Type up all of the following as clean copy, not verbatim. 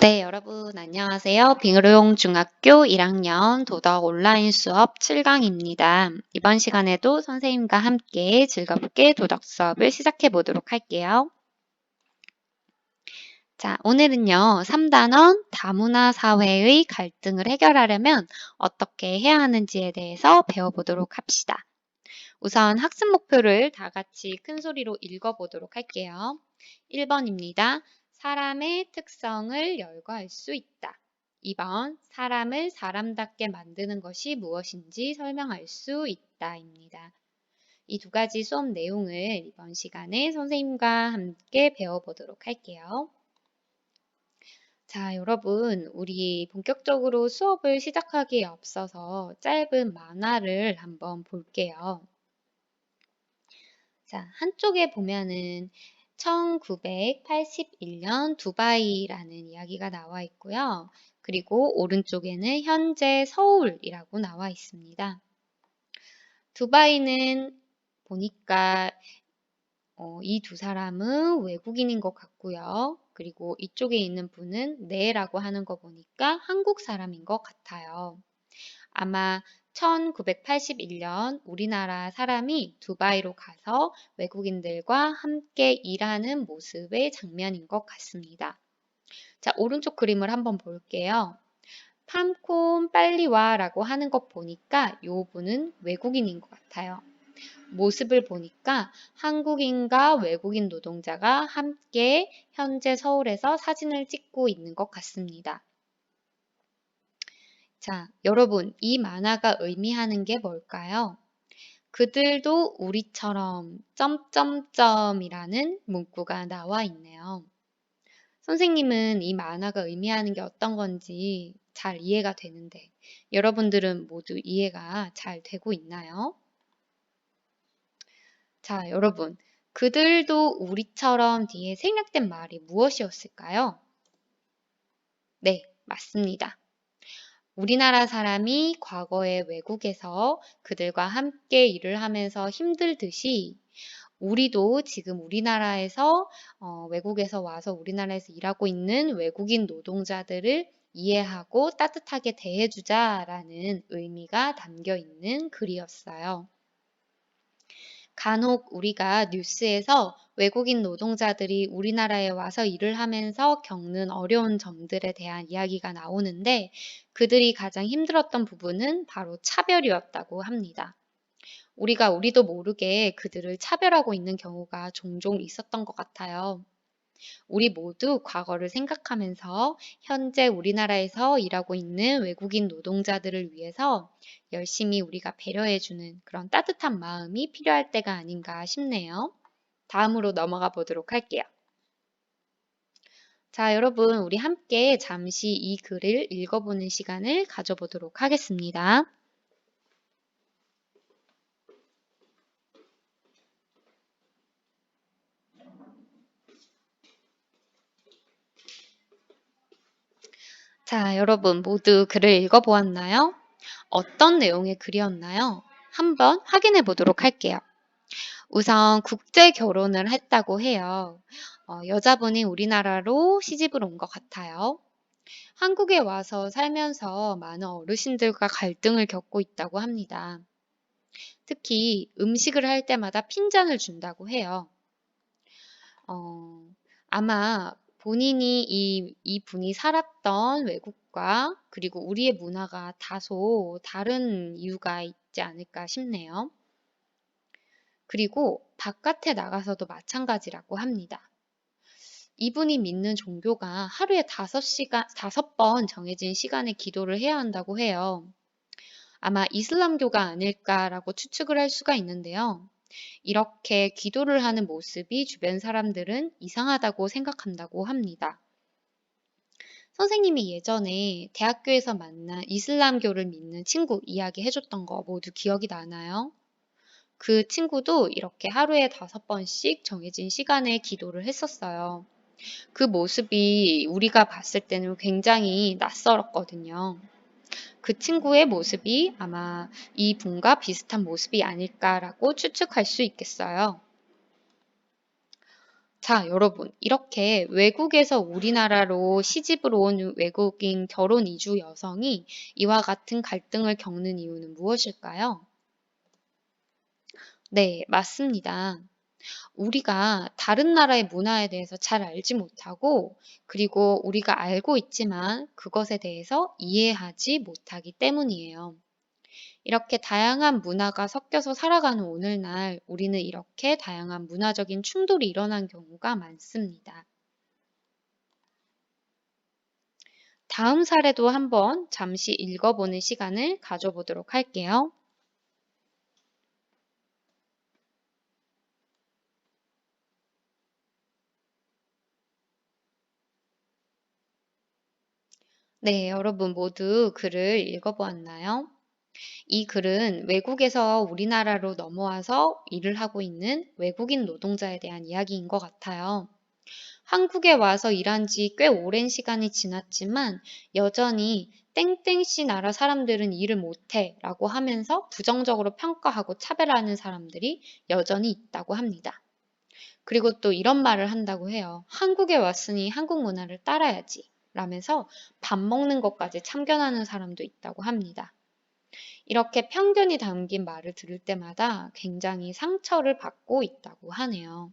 네, 여러분 안녕하세요. 빙의용 중학교 1학년 도덕 온라인 수업 7강입니다. 이번 시간에도 선생님과 함께 즐겁게 도덕 수업을 시작해 보도록 할게요. 자, 오늘은요, 3단원 다문화 사회의 갈등을 해결하려면 어떻게 해야 하는지에 대해서 배워보도록 합시다. 우선 학습 목표를 다 같이 큰 소리로 읽어보도록 할게요. 1번입니다. 사람의 특성을 열거할 수 있다. 2번, 사람을 사람답게 만드는 것이 무엇인지 설명할 수 있다입니다. 이 두 가지 수업 내용을 이번 시간에 선생님과 함께 배워보도록 할게요. 자, 여러분, 우리 본격적으로 수업을 시작하기에 앞서서 짧은 만화를 한번 볼게요. 자, 한쪽에 보면은 1981년 두바이라는 이야기가 나와 있고요. 그리고 오른쪽에는 현재 서울이라고 나와 있습니다. 두바이는 보니까 이 두 사람은 외국인인 것 같고요. 그리고 이쪽에 있는 분은 네라고 하는 거 보니까 한국 사람인 것 같아요. 아마 1981년 우리나라 사람이 두바이로 가서 외국인들과 함께 일하는 모습의 장면인 것 같습니다. 자, 오른쪽 그림을 한번 볼게요. 팜콘 빨리 와 라고 하는 것 보니까 이 분은 외국인인 것 같아요. 모습을 보니까 한국인과 외국인 노동자가 함께 현재 서울에서 사진을 찍고 있는 것 같습니다. 자, 여러분, 이 만화가 의미하는 게 뭘까요? 그들도 우리처럼 점점점이라는 문구가 나와 있네요. 선생님은 이 만화가 의미하는 게 어떤 건지 잘 이해가 되는데 여러분들은 모두 이해가 잘 되고 있나요? 자, 여러분, 그들도 우리처럼 뒤에 생략된 말이 무엇이었을까요? 네, 맞습니다. 우리나라 사람이 과거에 외국에서 그들과 함께 일을 하면서 힘들듯이 우리도 지금 우리나라에서 외국에서 와서 우리나라에서 일하고 있는 외국인 노동자들을 이해하고 따뜻하게 대해주자라는 의미가 담겨 있는 글이었어요. 간혹 우리가 뉴스에서 외국인 노동자들이 우리나라에 와서 일을 하면서 겪는 어려운 점들에 대한 이야기가 나오는데 그들이 가장 힘들었던 부분은 바로 차별이었다고 합니다. 우리도 모르게 그들을 차별하고 있는 경우가 종종 있었던 것 같아요. 우리 모두 과거를 생각하면서 현재 우리나라에서 일하고 있는 외국인 노동자들을 위해서 열심히 우리가 배려해주는 그런 따뜻한 마음이 필요할 때가 아닌가 싶네요. 다음으로 넘어가 보도록 할게요. 자, 여러분, 우리 함께 잠시 이 글을 읽어보는 시간을 가져보도록 하겠습니다. 자, 여러분 모두 글을 읽어보았나요? 어떤 내용의 글이었나요? 한번 확인해 보도록 할게요. 우선 국제 결혼을 했다고 해요. 여자분이 우리나라로 시집을 온 것 같아요. 한국에 와서 살면서 많은 어르신들과 갈등을 겪고 있다고 합니다. 특히 음식을 할 때마다 핀잔을 준다고 해요. 어, 아마 본인이 이 분이 살았던 외국과 그리고 우리의 문화가 다소 다른 이유가 있지 않을까 싶네요. 그리고 바깥에 나가서도 마찬가지라고 합니다. 이분이 믿는 종교가 하루에 5번 정해진 시간에 기도를 해야 한다고 해요. 아마 이슬람교가 아닐까라고 추측을 할 수가 있는데요. 이렇게 기도를 하는 모습이 주변 사람들은 이상하다고 생각한다고 합니다. 선생님이 예전에 대학교에서 만난 이슬람교를 믿는 친구 이야기 해줬던 거 모두 기억이 나나요? 그 친구도 이렇게 하루에 5번씩 정해진 시간에 기도를 했었어요. 그 모습이 우리가 봤을 때는 굉장히 낯설었거든요. 그 친구의 모습이 아마 이 분과 비슷한 모습이 아닐까라고 추측할 수 있겠어요. 자, 여러분, 이렇게 외국에서 우리나라로 시집을 온 외국인 결혼 이주 여성이 이와 같은 갈등을 겪는 이유는 무엇일까요? 네, 맞습니다. 우리가 다른 나라의 문화에 대해서 잘 알지 못하고, 그리고 우리가 알고 있지만 그것에 대해서 이해하지 못하기 때문이에요. 이렇게 다양한 문화가 섞여서 살아가는 오늘날 우리는 이렇게 다양한 문화적인 충돌이 일어난 경우가 많습니다. 다음 사례도 한번 잠시 읽어보는 시간을 가져보도록 할게요. 네, 여러분 모두 글을 읽어보았나요? 이 글은 외국에서 우리나라로 넘어와서 일을 하고 있는 외국인 노동자에 대한 이야기인 것 같아요. 한국에 와서 일한 지 꽤 오랜 시간이 지났지만 여전히 땡땡씨 나라 사람들은 일을 못해 라고 하면서 부정적으로 평가하고 차별하는 사람들이 여전히 있다고 합니다. 그리고 또 이런 말을 한다고 해요. 한국에 왔으니 한국 문화를 따라야지 라면서 밥 먹는 것까지 참견하는 사람도 있다고 합니다. 이렇게 편견이 담긴 말을 들을 때마다 굉장히 상처를 받고 있다고 하네요.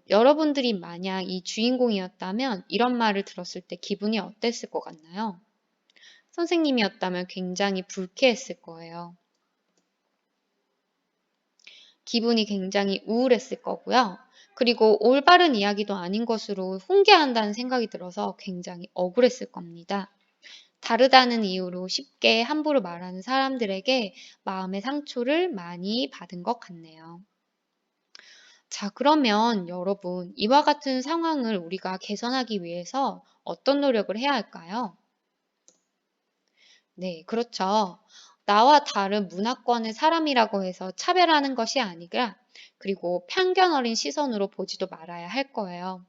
여러분들이 만약 이 주인공이었다면 이런 말을 들었을 때 기분이 어땠을 것 같나요? 선생님이었다면 굉장히 불쾌했을 거예요. 기분이 굉장히 우울했을 거고요. 그리고 올바른 이야기도 아닌 것으로 훈계한다는 생각이 들어서 굉장히 억울했을 겁니다. 다르다는 이유로 쉽게 함부로 말하는 사람들에게 마음의 상처를 많이 받은 것 같네요. 자, 그러면 여러분, 이와 같은 상황을 우리가 개선하기 위해서 어떤 노력을 해야 할까요? 네, 그렇죠. 나와 다른 문화권의 사람이라고 해서 차별하는 것이 아니라, 그리고 편견 어린 시선으로 보지도 말아야 할 거예요.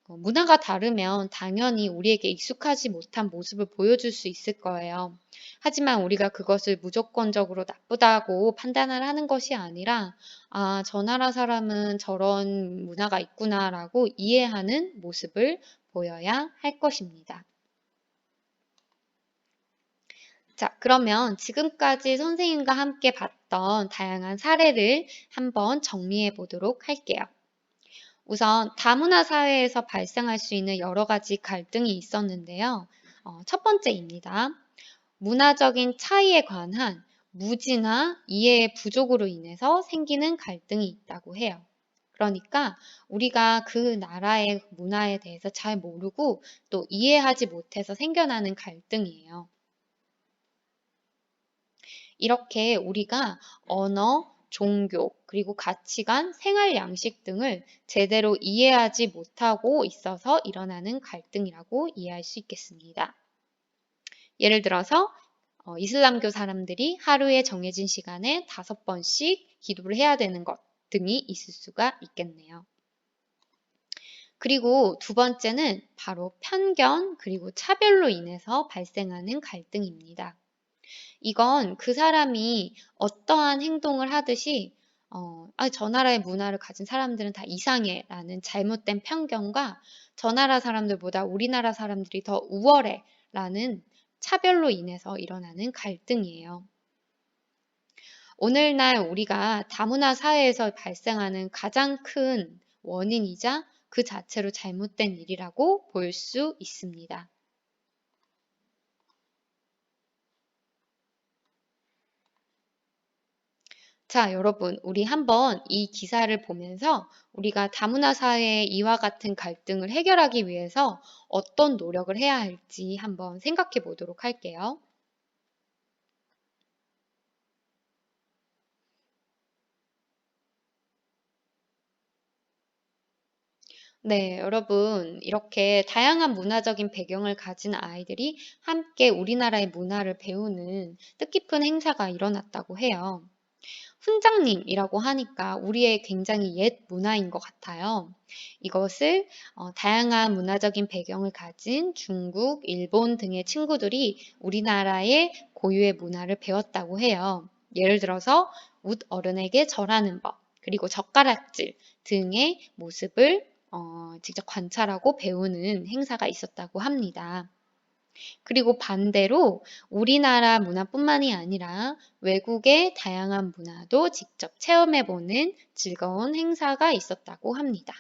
문화가 다르면 당연히 우리에게 익숙하지 못한 모습을 보여줄 수 있을 거예요. 하지만 우리가 그것을 무조건적으로 나쁘다고 판단을 하는 것이 아니라, 아, 저 나라 사람은 저런 문화가 있구나라고 이해하는 모습을 보여야 할 것입니다. 자, 그러면 지금까지 선생님과 함께 봤던 다양한 사례를 한번 정리해 보도록 할게요. 우선 다문화 사회에서 발생할 수 있는 여러 가지 갈등이 있었는데요. 첫 번째입니다. 문화적인 차이에 관한 무지나 이해의 부족으로 인해서 생기는 갈등이 있다고 해요. 그러니까 우리가 그 나라의 문화에 대해서 잘 모르고 또 이해하지 못해서 생겨나는 갈등이에요. 이렇게 우리가 언어, 종교, 그리고 가치관, 생활 양식 등을 제대로 이해하지 못하고 있어서 일어나는 갈등이라고 이해할 수 있겠습니다. 예를 들어서 이슬람교 사람들이 하루에 정해진 시간에 5번씩 기도를 해야 되는 것 등이 있을 수가 있겠네요. 그리고 두 번째는 바로 편견 그리고 차별로 인해서 발생하는 갈등입니다. 이건 그 사람이 어떠한 행동을 하듯이 저 나라의 문화를 가진 사람들은 다 이상해 라는 잘못된 편견과 저 나라 사람들보다 우리나라 사람들이 더 우월해 라는 차별로 인해서 일어나는 갈등이에요. 오늘날 우리가 다문화 사회에서 발생하는 가장 큰 원인이자 그 자체로 잘못된 일이라고 볼 수 있습니다. 자, 여러분, 우리 한번 이 기사를 보면서 우리가 다문화 사회의 이와 같은 갈등을 해결하기 위해서 어떤 노력을 해야 할지 한번 생각해 보도록 할게요. 네, 여러분, 이렇게 다양한 문화적인 배경을 가진 아이들이 함께 우리나라의 문화를 배우는 뜻깊은 행사가 일어났다고 해요. 훈장님이라고 하니까 우리의 굉장히 옛 문화인 것 같아요. 이것을 다양한 문화적인 배경을 가진 중국, 일본 등의 친구들이 우리나라의 고유의 문화를 배웠다고 해요. 예를 들어서 웃 어른에게 절하는 법, 그리고 젓가락질 등의 모습을 직접 관찰하고 배우는 행사가 있었다고 합니다. 그리고 반대로 우리나라 문화뿐만이 아니라 외국의 다양한 문화도 직접 체험해보는 즐거운 행사가 있었다고 합니다.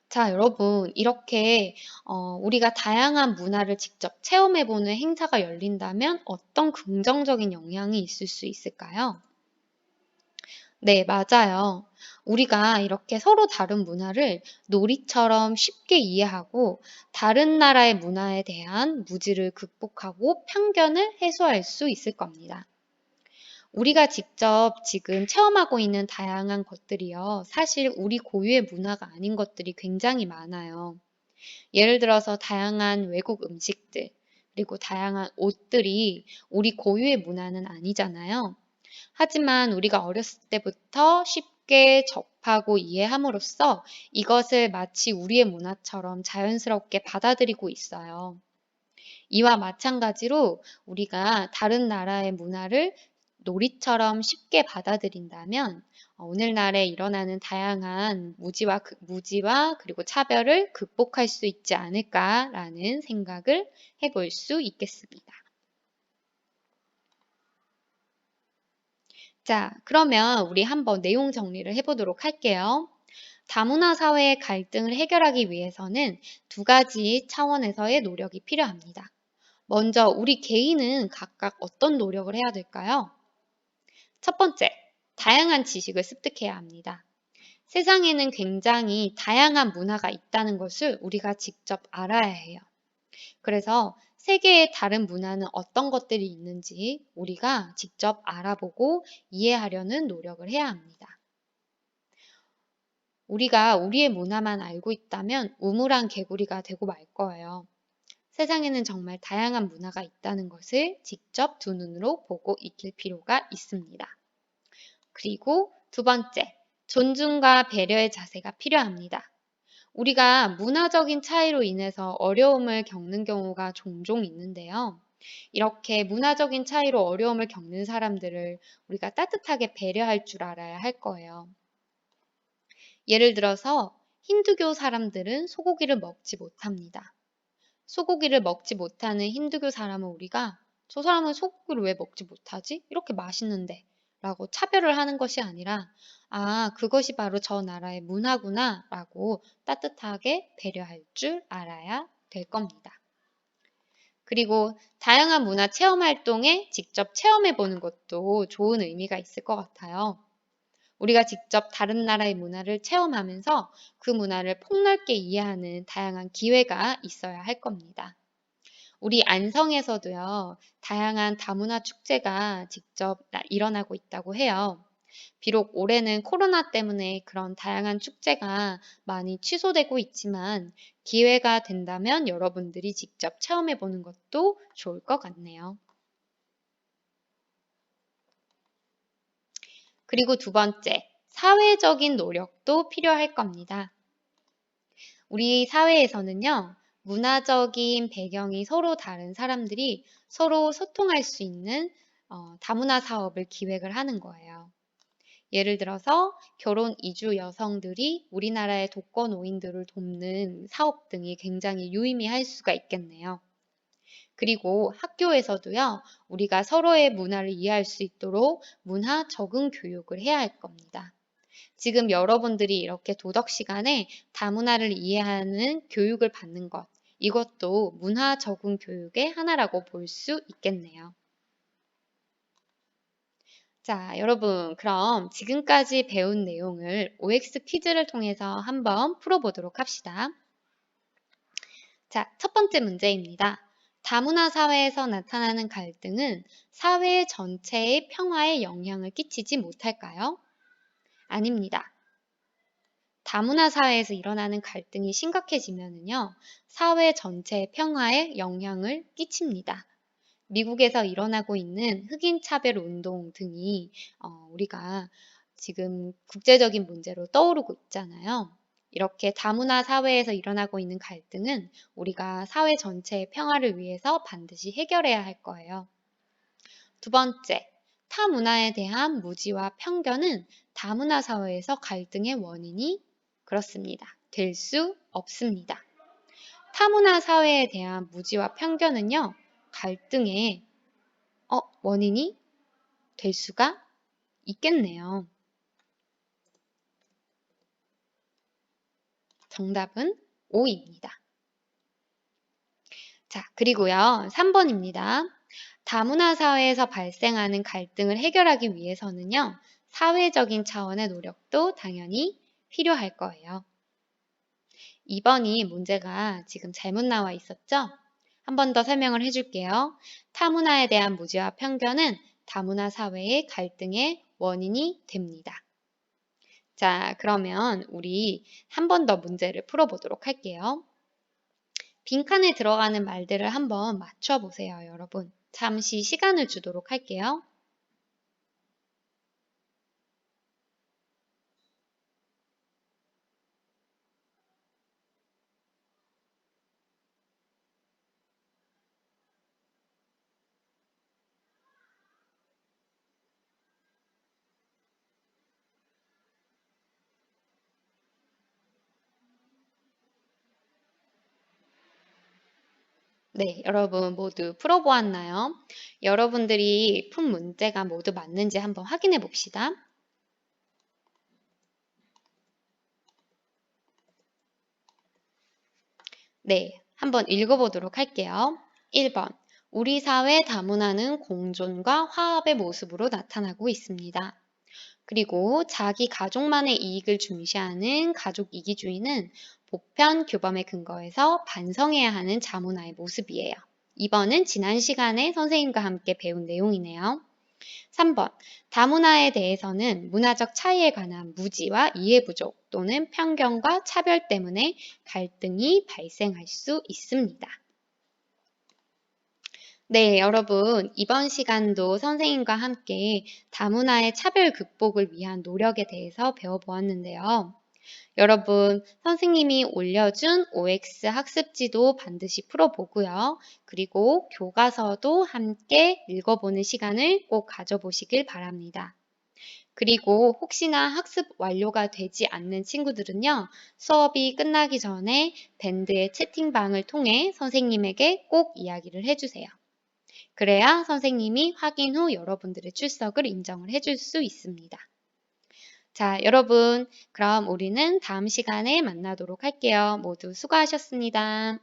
자, 여러분, 이렇게 우리가 다양한 문화를 직접 체험해보는 행사가 열린다면 어떤 긍정적인 영향이 있을 수 있을까요? 네, 맞아요. 우리가 이렇게 서로 다른 문화를 놀이처럼 쉽게 이해하고 다른 나라의 문화에 대한 무지를 극복하고 편견을 해소할 수 있을 겁니다. 우리가 직접 지금 체험하고 있는 다양한 것들이요. 사실 우리 고유의 문화가 아닌 것들이 굉장히 많아요. 예를 들어서 다양한 외국 음식들, 그리고 다양한 옷들이 우리 고유의 문화는 아니잖아요. 하지만 우리가 어렸을 때부터 쉽게 접하고 이해함으로써 이것을 마치 우리의 문화처럼 자연스럽게 받아들이고 있어요. 이와 마찬가지로 우리가 다른 나라의 문화를 놀이처럼 쉽게 받아들인다면 오늘날에 일어나는 다양한 무지와 그리고 차별을 극복할 수 있지 않을까라는 생각을 해볼 수 있겠습니다. 자, 그러면 우리 한번 내용 정리를 해보도록 할게요. 다문화 사회의 갈등을 해결하기 위해서는 두 가지 차원에서의 노력이 필요합니다. 먼저 우리 개인은 각각 어떤 노력을 해야 될까요? 첫 번째, 다양한 지식을 습득해야 합니다. 세상에는 굉장히 다양한 문화가 있다는 것을 우리가 직접 알아야 해요. 그래서 세계의 다른 문화는 어떤 것들이 있는지 우리가 직접 알아보고 이해하려는 노력을 해야 합니다. 우리가 우리의 문화만 알고 있다면 우물안 개구리가 되고 말 거예요. 세상에는 정말 다양한 문화가 있다는 것을 직접 두 눈으로 보고 익힐 필요가 있습니다. 그리고 두 번째, 존중과 배려의 자세가 필요합니다. 우리가 문화적인 차이로 인해서 어려움을 겪는 경우가 종종 있는데요. 이렇게 문화적인 차이로 어려움을 겪는 사람들을 우리가 따뜻하게 배려할 줄 알아야 할 거예요. 예를 들어서 힌두교 사람들은 소고기를 먹지 못합니다. 소고기를 먹지 못하는 힌두교 사람은 우리가 저 사람은 소고기를 왜 먹지 못하지? 이렇게 맛있는데 라고 차별을 하는 것이 아니라 아, 그것이 바로 저 나라의 문화구나 라고 따뜻하게 배려할 줄 알아야 될 겁니다. 그리고 다양한 문화 체험 활동에 직접 체험해 보는 것도 좋은 의미가 있을 것 같아요. 우리가 직접 다른 나라의 문화를 체험하면서 그 문화를 폭넓게 이해하는 다양한 기회가 있어야 할 겁니다. 우리 안성에서도요, 다양한 다문화 축제가 직접 일어나고 있다고 해요. 비록 올해는 코로나 때문에 그런 다양한 축제가 많이 취소되고 있지만 기회가 된다면 여러분들이 직접 체험해 보는 것도 좋을 것 같네요. 그리고 두 번째, 사회적인 노력도 필요할 겁니다. 우리 사회에서는요, 문화적인 배경이 서로 다른 사람들이 서로 소통할 수 있는 다문화 사업을 기획을 하는 거예요. 예를 들어서 결혼 이주 여성들이 우리나라의 독거노인들을 돕는 사업 등이 굉장히 유의미할 수가 있겠네요. 그리고 학교에서도요, 우리가 서로의 문화를 이해할 수 있도록 문화 적응 교육을 해야 할 겁니다. 지금 여러분들이 이렇게 도덕 시간에 다문화를 이해하는 교육을 받는 것, 이것도 문화 적응 교육의 하나라고 볼 수 있겠네요. 자, 여러분, 그럼 지금까지 배운 내용을 OX 퀴즈를 통해서 한번 풀어보도록 합시다. 자, 첫 번째 문제입니다. 다문화 사회에서 나타나는 갈등은 사회 전체의 평화에 영향을 끼치지 못할까요? 아닙니다. 다문화 사회에서 일어나는 갈등이 심각해지면요, 사회 전체의 평화에 영향을 끼칩니다. 미국에서 일어나고 있는 흑인 차별 운동 등이 우리가 지금 국제적인 문제로 떠오르고 있잖아요. 이렇게 다문화 사회에서 일어나고 있는 갈등은 우리가 사회 전체의 평화를 위해서 반드시 해결해야 할 거예요. 두 번째, 타 문화에 대한 무지와 편견은 다문화 사회에서 갈등의 원인이 그렇습니다. 될 수 없습니다. 타문화 사회에 대한 무지와 편견은요, 갈등의 원인이 될 수가 있겠네요. 정답은 O입니다. 자, 그리고요, 3번입니다. 다문화 사회에서 발생하는 갈등을 해결하기 위해서는요, 사회적인 차원의 노력도 당연히 필요할 거예요. 2번이 문제가 지금 잘못 나와 있었죠? 한 번 더 설명을 해줄게요. 타문화에 대한 무지와 편견은 다문화 사회의 갈등의 원인이 됩니다. 자, 그러면 우리 한 번 더 문제를 풀어보도록 할게요. 빈칸에 들어가는 말들을 한번 맞춰보세요, 여러분. 잠시 시간을 주도록 할게요. 네, 여러분 모두 풀어보았나요? 여러분들이 푼 문제가 모두 맞는지 한번 확인해 봅시다. 네, 한번 읽어보도록 할게요. 1번. 우리 사회 다문화는 공존과 화합의 모습으로 나타나고 있습니다. 그리고 자기 가족만의 이익을 중시하는 가족 이기주의는 보편 규범에 근거해서 반성해야 하는 자문화의 모습이에요. 2번은 지난 시간에 선생님과 함께 배운 내용이네요. 3번. 다문화에 대해서는 문화적 차이에 관한 무지와 이해 부족 또는 편견과 차별 때문에 갈등이 발생할 수 있습니다. 네, 여러분, 이번 시간도 선생님과 함께 다문화의 차별 극복을 위한 노력에 대해서 배워보았는데요. 여러분, 선생님이 올려준 OX 학습지도 반드시 풀어보고요. 그리고 교과서도 함께 읽어보는 시간을 꼭 가져보시길 바랍니다. 그리고 혹시나 학습 완료가 되지 않는 친구들은요, 수업이 끝나기 전에 밴드의 채팅방을 통해 선생님에게 꼭 이야기를 해주세요. 그래야 선생님이 확인 후 여러분들의 출석을 인정을 해줄 수 있습니다. 자, 여러분, 그럼 우리는 다음 시간에 만나도록 할게요. 모두 수고하셨습니다.